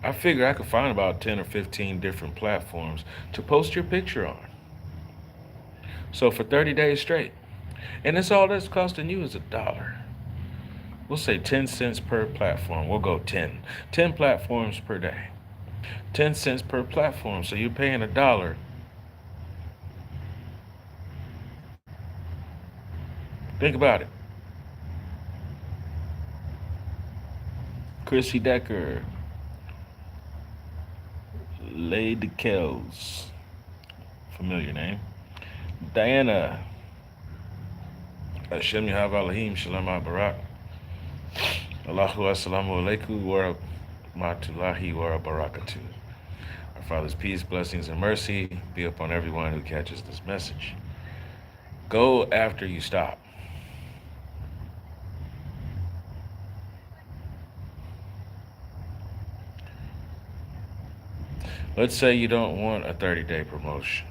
I figure I could find about 10 or 15 different platforms to post your picture on. So for 30 days straight. And that's all that's costing you is $1. We'll say 10 cents per platform. We'll go 10. 10 platforms per day. 10 cents per platform. So you're paying $1. Think about it. Chrissy Decker, Lady Kells, familiar name. Diana, Hashem Yahav Elohim, Shalom Barak. Allahu Assalamu Alaikum, wa rahmatullahi wa barakatuh. Our Father's peace, blessings, and mercy be upon everyone who catches this message. Go after you stop. Let's say you don't want a 30-day promotion.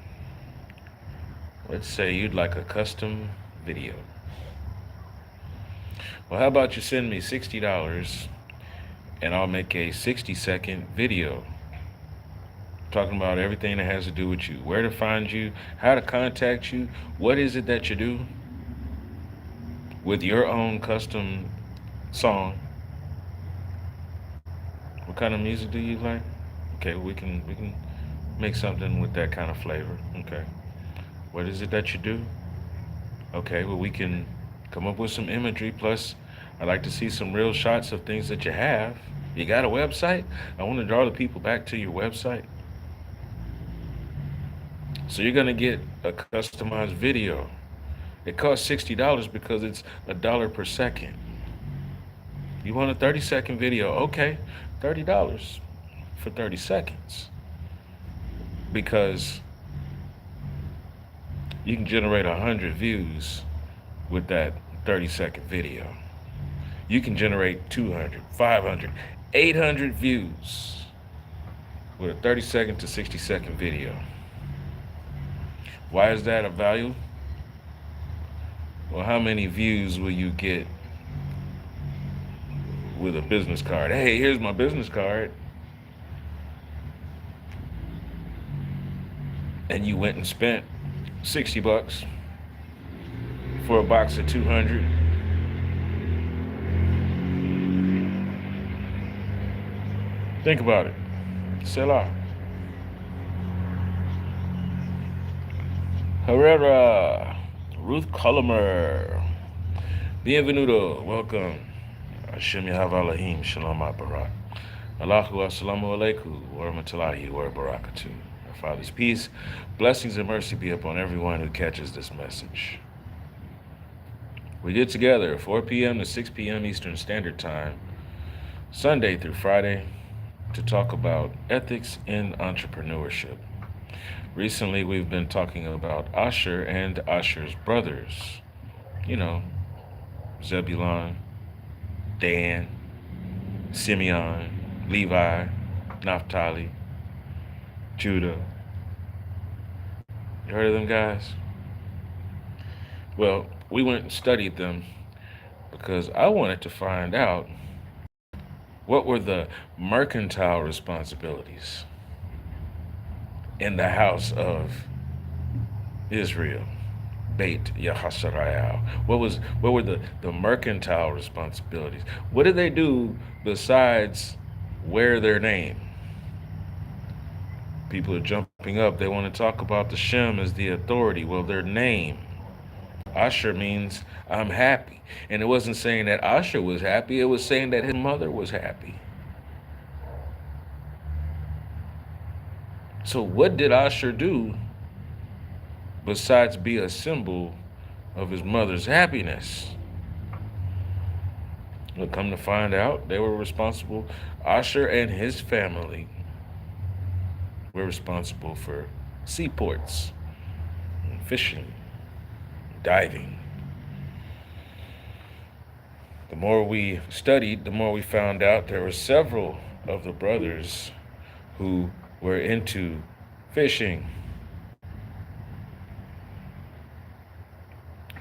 Let's say you'd like a custom video. Well, how about you send me $60 and I'll make a 60-second video talking about everything that has to do with you, where to find you, how to contact you, what is it that you do with your own custom song. What kind of music do you like? Okay, we can make something with that kind of flavor. Okay. What is it that you do? Okay, well, we can come up with some imagery. Plus, I'd like to see some real shots of things that you have. You got a website? I want to draw the people back to your website. So you're going to get a customized video. It costs $60 because it's $1 per second. You want a 30-second video? Okay, $30 for 30 seconds. Because you can generate 100 views with that 30-second video. You can generate 200, 500, 800 views with a 30-second to 60-second video. Why is that of value? Well, how many views will you get with a business card? Hey, here's my business card. And you went and spent $60 for a box of 200. Think about it. Selah. Herrera, Ruth Colomer, bienvenido, welcome. Hashem Yahav Elohim, Shalom Barak. Allahu Assalamu Alaikum, wa rahmatullahi wa barakatuh. Our Father's peace, blessings, and mercy be upon everyone who catches this message. We get together 4 p.m. to 6 p.m. Eastern Standard Time, Sunday through Friday, to talk about ethics in entrepreneurship. Recently, we've been talking about Asher and Asher's brothers. you know, Zebulon, Dan, Simeon, Levi, Naphtali, Judah. You heard of them guys? Well, we went and studied them because I wanted to find out what were the mercantile responsibilities in the house of Israel, Beit Yahasharayah. What were the mercantile responsibilities? What did they do besides wear their name? People are jumping up. They want to talk about the Shem as the authority. Well, their name. Asher means I'm happy. And it wasn't saying that Asher was happy, it was saying that his mother was happy. So what did Asher do besides be a symbol of his mother's happiness? Well, come to find out, they were responsible. Asher and his family were responsible for seaports, and fishing, diving. The more we studied, the more we found out there were several of the brothers who were into fishing.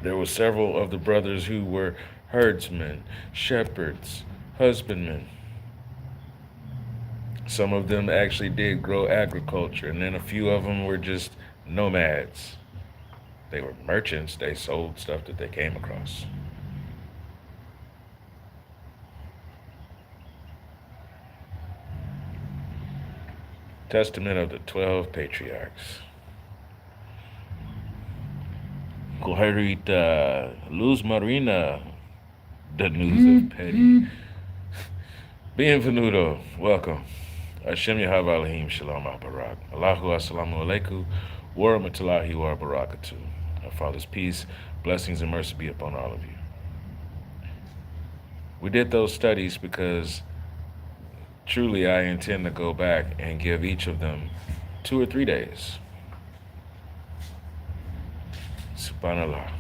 There were several of the brothers who were herdsmen, shepherds, husbandmen. Some of them actually did grow agriculture, and then a few of them were just nomads. They were merchants. They sold stuff that they came across. Testament of the 12 Patriarchs. Coherita Luz Marina, the news of Petty. Bienvenuto, welcome. Hashem Yahweh Elohim Shalom Barak. Allahu Assalamu Alaikum wa rahmatullahi wa barakatuh. Our Father's peace, blessings, and mercy be upon all of you. We did those studies because truly I intend to go back and give each of them 2 or 3 days. Subhanallah.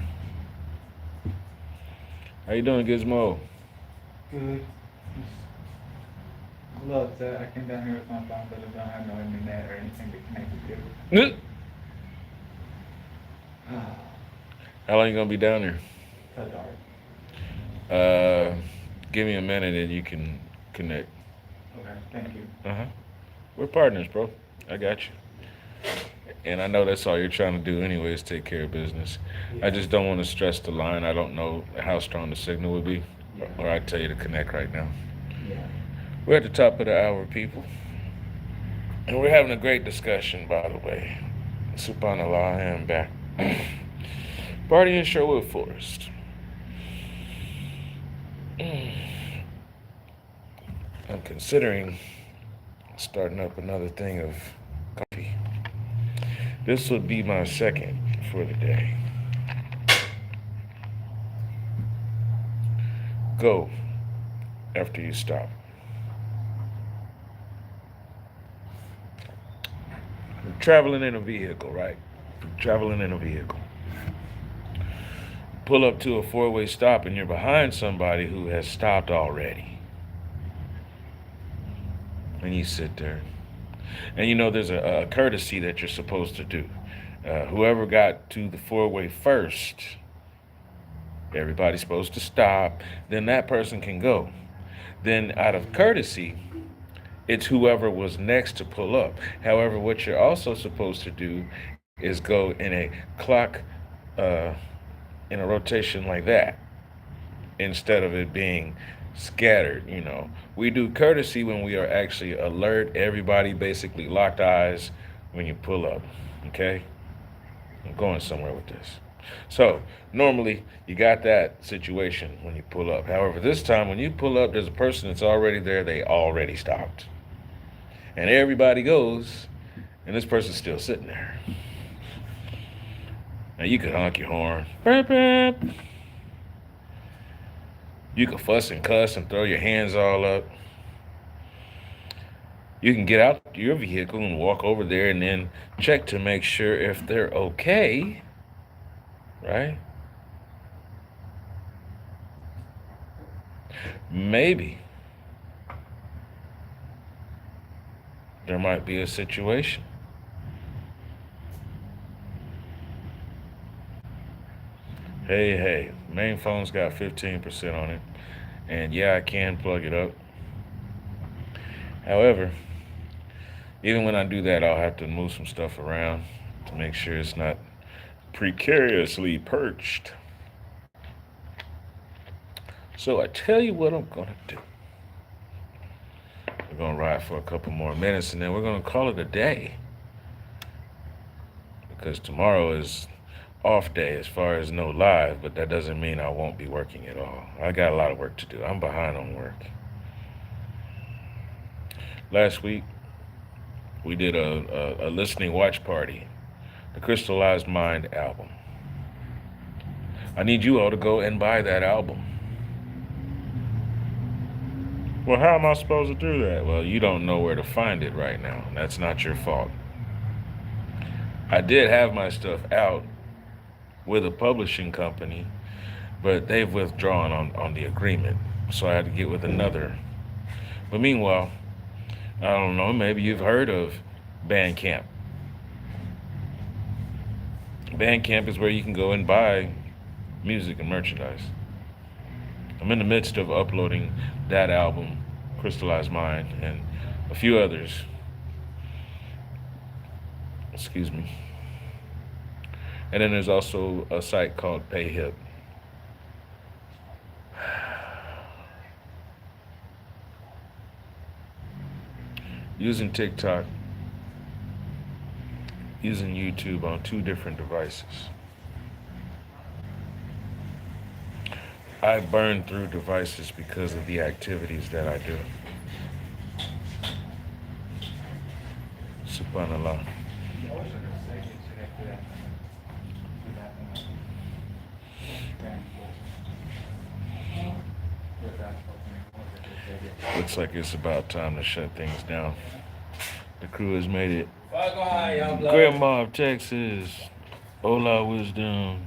How you doing, Gizmo? Good. A little upset. I came down here with my phone, but I don't have no internet or anything to connect with you. How long you gonna be down there? So dark. Give me a minute and you can connect. Okay, thank you. We're partners, bro. I got you. And I know that's all you're trying to do anyway, is take care of business. Yeah. I just don't want to stress the line. I don't know how strong the signal would be, or I'd tell you to connect right now. Yeah. We're at the top of the hour, people. And we're having a great discussion, by the way. Subhanallah, I am back. Party in Sherwood Forest. I'm considering starting up another thing of coffee. This would be my second for the day. Go after you stop. I'm traveling in a vehicle, right? Traveling in a vehicle. Pull up to a four-way stop and you're behind somebody who has stopped already. And you sit there. And you know there's a courtesy that you're supposed to do. Whoever got to the four-way first, everybody's supposed to stop, then that person can go. Then out of courtesy, it's whoever was next to pull up. However, what you're also supposed to do is go in a clock, in a rotation like that, instead of it being scattered. You know, we do courtesy when we are actually alert, everybody basically locked eyes when you pull up. Okay, I'm going somewhere with this. So normally you got that situation when you pull up. However, this time when you pull up, there's a person that's already there. They already stopped, and everybody goes, and this person's still sitting there. Now you could honk your horn. Burp, burp. You can fuss and cuss and throw your hands all up. You can get out your vehicle and walk over there and then check to make sure if they're okay, right? maybe there might be a situation. Hey, main phone's got 15% on it. And yeah, I can plug it up. However, even when I do that, I'll have to move some stuff around to make sure it's not precariously perched. So I tell you what I'm going to do. We're going to ride for a couple more minutes and then we're going to call it a day. Because tomorrow is off day as far as no live, but that doesn't mean I won't be working at all. I got a lot of work to do. I'm behind on work. Last week, we did a listening watch party, the Crystallized Mind album. I need you all to go and buy that album. Well, how am I supposed to do that? Well, you don't know where to find it right now. That's not your fault. I did have my stuff out with a publishing company, but they've withdrawn on the agreement, so I had to get with another. But meanwhile, I don't know, maybe you've heard of Bandcamp. Bandcamp is where you can go and buy music and merchandise. I'm in the midst of uploading that album, Crystallized Mind, and a few others. Excuse me. And then there's also a site called PayHip. Using TikTok, using YouTube on 2 different devices. I burn through devices because of the activities that I do. Subhanallah. Looks like it's about time to shut things down. The crew has made it. Grandma of Texas, Hola Wisdom,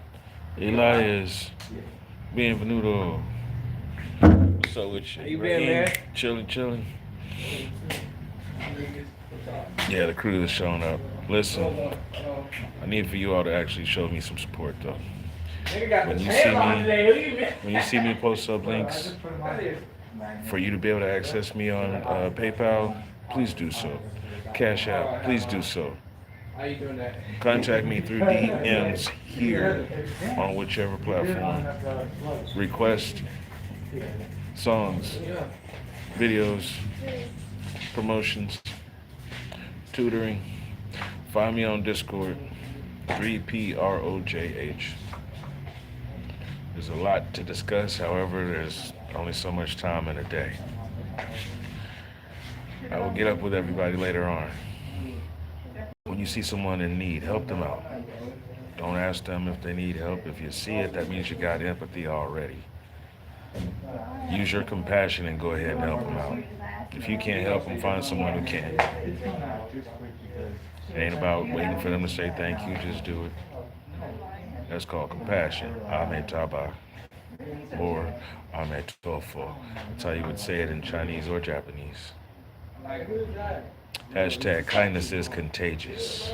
Elias, Bienvenido. What's up with you? How you been, man? Chilling. Yeah, the crew is showing up. Listen, I need for you all to actually show me some support, though. When you see me post up links for you to be able to access me on PayPal, please do so. Cash App, please do so. How you doing that? Contact me through DMs here on whichever platform. Request songs, videos, promotions, tutoring. Find me on Discord, 3PROJH. There's a lot to discuss, however, there's only so much time in a day. I will get up with everybody later on. When you see someone in need, help them out. Don't ask them if they need help. If you see it, that means you got empathy already. Use your compassion and go ahead and help them out. If you can't help them, find someone who can. It ain't about waiting for them to say thank you, just do it. That's called compassion. Ame Taba. Or Ame Tofo. That's how you would say it in Chinese or Japanese. Hashtag kindness is contagious.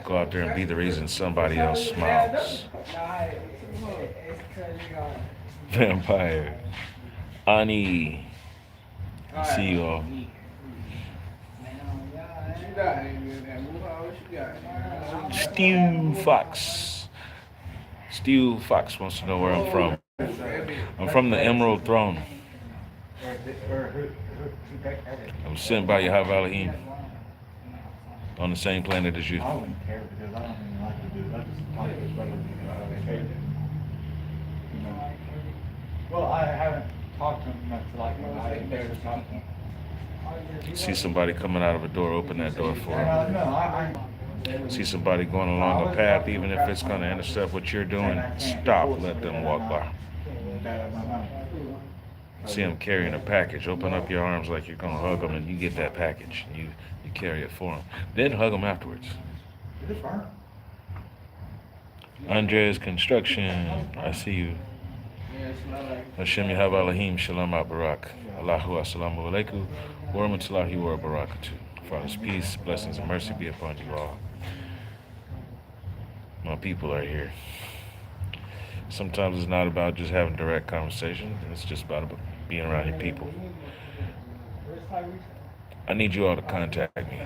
Go out there and be the reason somebody else smiles. Vampire. Ani. See you all. Steve Fox wants to know where I'm from. I'm from the Emerald Throne. I'm sent by Yahweh Elohim on the same planet as you. I wouldn't care because I don't even like to do that. I just talk to his brother you know. Well, I haven't talked to him much like when I never talked to him. See somebody coming out of a door, open that door for them. No, I See somebody going along a path, even if it's going to intercept what you're doing, stop, let them walk by. See them carrying a package, open up your arms like you're going to hug them and you get that package. You carry it for them. Then hug them afterwards. Andres Construction, I see you. Yeah, it's not like. Hashem Yahav Elohim Shalom Barak. Allahu Assalamu Alaikum. Wa Rahmatullahi wa Barakatuh. Father's peace, blessings, and mercy be upon you all. My people are here. Sometimes it's not about just having direct conversation. It's just about being around your people. I need you all to contact me.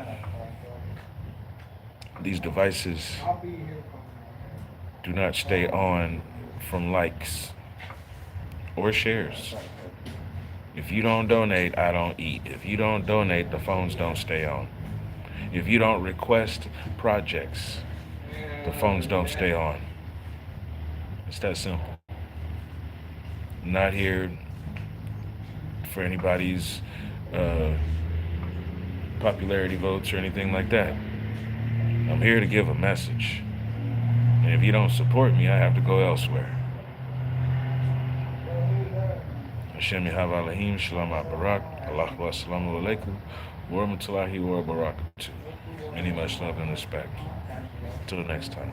These devices do not stay on from likes or shares. If you don't donate, I don't eat. If you don't donate, the phones don't stay on. If you don't request projects, the phones don't stay on. It's that simple. I'm not here for anybody's popularity votes or anything like that. I'm here to give a message. And if you don't support me, I have to go elsewhere. Hashem Yahav Elohim Shalom Barak. Allahu Assalamu Alaikum. Wa Rahmatullahi wa Barakatuh. Many much love and respect. Until next time.